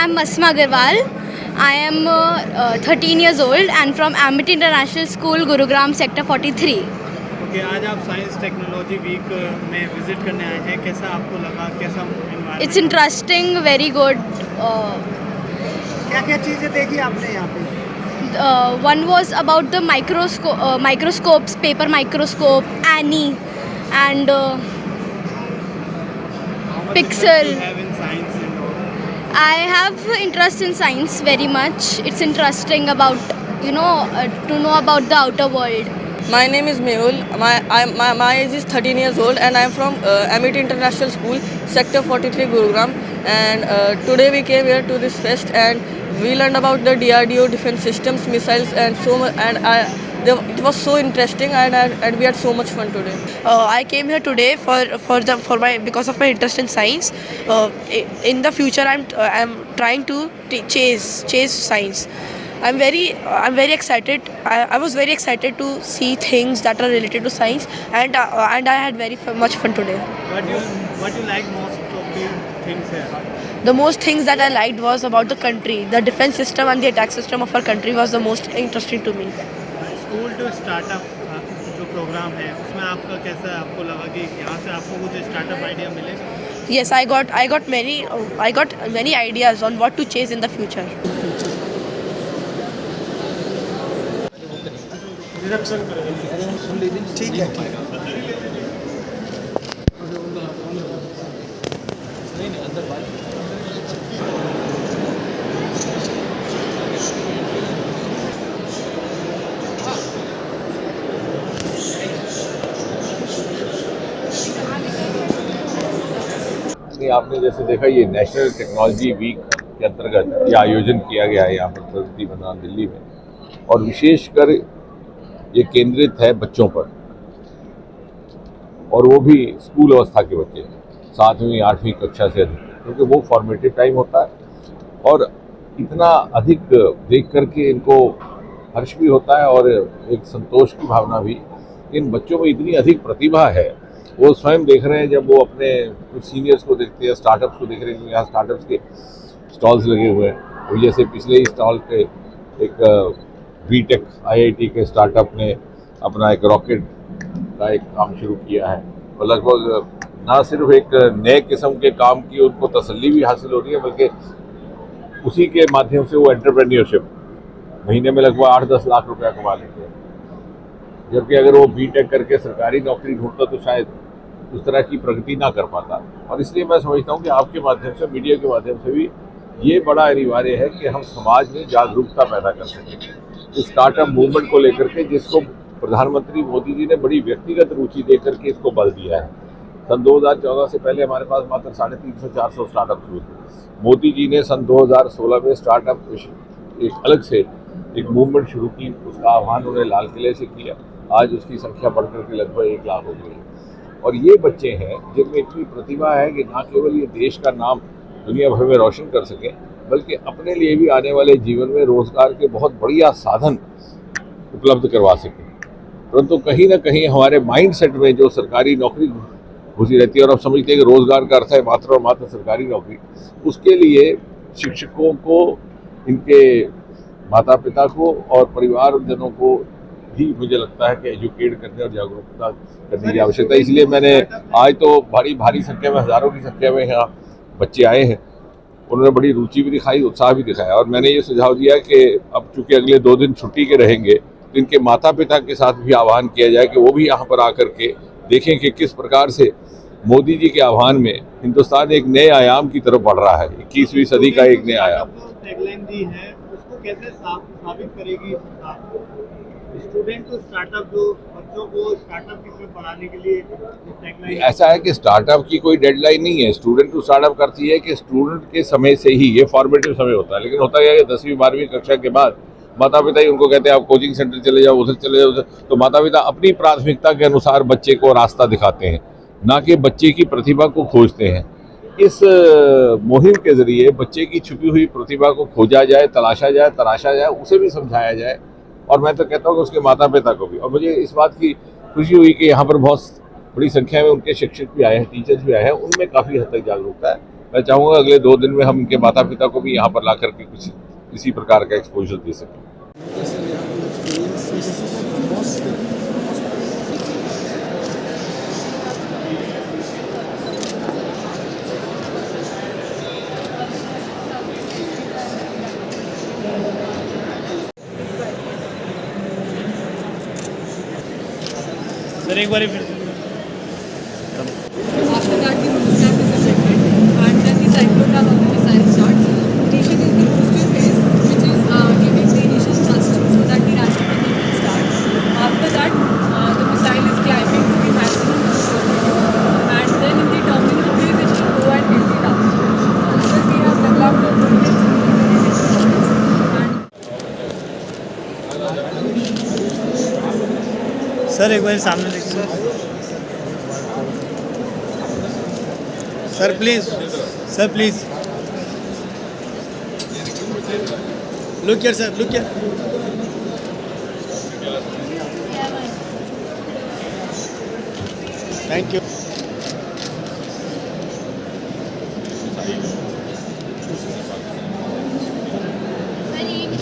I'm Masma Agarwal. I am 13 years old and from Amity International School, Gurugram, Sector 43. Okay, आज आप science technology week में visit करने आए हैं। कैसा आपको लगा, कैसा environment It's interesting, very good. क्या क्या चीज़ें देखी आपने यहाँ पे? One was about the microscopes, paper microscope, Annie, and How much interest Pixel. you have in science and all? I have interest in science very much. It's interesting about to know about the outer world. My name is Mehul. My age is 13 years old and I am from Amity International School, Sector 43, Gurugram. And today we came here to this fest and we learned about the DRDO defense systems, missiles, and so much. It was so interesting and we had so much fun today. I came here today because of my interest in science. In the future, I'm trying to chase science. I'm very excited. I was very excited to see things that are related to science, and I had much fun today. What you like most of the things here? The most things that I liked was about the country. The defense system and the attack system of our country was the most interesting to me. School to startup जो programme है उसमें आपका कैसा आपको लगा कि यहाँ से आपको कुछ स्टार्टअप आइडिया मिले? Yes, I got many ideas on what to chase in the future. ठीक है। आपने जैसे देखा ये नेशनल टेक्नोलॉजी वीक के अंतर्गत ये आयोजन किया गया है यहाँ पर प्रगति मैदान दिल्ली में, और विशेषकर ये केंद्रित है बच्चों पर, और वो भी स्कूल अवस्था के बच्चे 7वीं 8वीं कक्षा से अधिक, क्योंकि वो फॉर्मेटिव टाइम होता है और इतना अधिक देख करके इनको हर्ष भी होता है और एक संतोष की भावना भी। इन बच्चों में इतनी अधिक प्रतिभा है, वो स्वयं देख रहे हैं जब वो अपने कुछ सीनियर्स को देखते हैं, स्टार्टअप्स को देख रहे हैं। यहाँ स्टार्टअप्स के स्टॉल्स लगे हुए हैं, और जैसे पिछले ही स्टॉल पे एक बीटेक आईआईटी के स्टार्टअप ने अपना एक रॉकेट का एक काम शुरू किया है, और लगभग ना सिर्फ एक नए किस्म के काम की उनको तसल्ली भी हासिल हो रही है, बल्कि उसी के माध्यम से वो एंटरप्रेन्योरशिप महीने में लगभग 8-10 लाख रुपया कमा लेते हैं। जबकि अगर वो बीटेक करके सरकारी नौकरी ढूंढता तो शायद उस तरह की प्रगति ना कर पाता। और इसलिए मैं समझता हूँ कि आपके माध्यम से, मीडिया के माध्यम से भी ये बड़ा अनिवार्य है कि हम समाज में जागरूकता पैदा कर सकें इस स्टार्टअप मूवमेंट को लेकर के, जिसको प्रधानमंत्री मोदी जी ने बड़ी व्यक्तिगत रुचि दे करके इसको बल दिया है। सन 2014 से पहले हमारे पास मात्र 350-400 स्टार्टअप शुरू थे। मोदी जी ने सन 2016 में स्टार्टअप एक अलग से एक मूवमेंट शुरू की, उसका आह्वान उन्होंने लाल किले से किया। आज उसकी संख्या बढ़कर के लगभग 1 लाख हो गई है। और ये बच्चे हैं जिनमें इतनी प्रतिभा है कि न केवल ये देश का नाम दुनिया भर में रोशन कर सकें, बल्कि अपने लिए भी आने वाले जीवन में रोजगार के बहुत बढ़िया साधन उपलब्ध करवा सकें। परंतु कहीं ना कहीं हमारे माइंड सेट में जो सरकारी नौकरी घुसी रहती है, और अब समझते हैं कि रोजगार का अर्थ है मात्र और मात्र सरकारी नौकरी, उसके लिए शिक्षकों को, इनके माता पिता को और परिवारजनों को भी मुझे लगता है कि एजुकेट करने और जागरूकता करने की आवश्यकता है। इसलिए मैंने आज तो भारी संख्या में, हज़ारों की संख्या में यहाँ बच्चे आए हैं, उन्होंने बड़ी रुचि भी दिखाई, उत्साह भी दिखाया, और मैंने ये सुझाव दिया कि अब चूँकि अगले 2 दिन छुट्टी के रहेंगे तो इनके माता पिता के साथ भी आह्वान किया जाए कि वो भी यहाँ पर आकर के देखें कि किस प्रकार से मोदी जी के आह्वान में हिंदुस्तान एक नए आयाम की तरफ बढ़ रहा है, 21वीं सदी का एक नया आयाम। टैगलाइन दी है उसको कैसे साबित करेगी स्टूडेंट टू स्टार्टअप, जो बच्चों को स्टार्टअप की तरफ बढ़ाने के लिए टैगलाइन? ऐसा है कि स्टार्टअप की कोई डेडलाइन नहीं है। स्टूडेंट टू स्टार्टअप करती है कि स्टूडेंट के समय से ही ये फॉर्मेटिव समय होता है, लेकिन होता क्या है कि 10वीं 12वीं कक्षा के बाद माता पिता ही उनको कहते हैं आप कोचिंग सेंटर चले जाओ, उधर चले जाओ, तो माता पिता अपनी प्राथमिकता के अनुसार बच्चे को रास्ता दिखाते हैं, ना कि बच्चे की प्रतिभा को खोजते हैं। इस मुहिम के जरिए बच्चे की छुपी हुई प्रतिभा को खोजा जाए, तराशा जाए, उसे भी समझाया जाए, और मैं तो कहता हूँ कि उसके माता पिता को भी। और मुझे इस बात की खुशी हुई कि यहाँ पर बहुत बड़ी संख्या में उनके शिक्षक भी आए हैं, टीचर्स भी आए हैं, उनमें काफ़ी हद तक जागरूकता है। मैं चाहूँगा अगले 2 दिन में हम इनके माता पिता को भी यहाँ पर ला करके कुछ इसी प्रकार का एक्सपोजर दे सकें। सर एक बार फिर After that, the moon snap is ejected, and then the cyclotron of the missile starts. Ignition is the booster phase, which is giving the initial thrust so that the ratchet can start. After that, the missile is climbing to the maximum boost altitude, and then in the terminal phase, it will go and hit the target. So we have developed a blueprint and sir एक बार सामने देखिए sir please look here sir look here thank you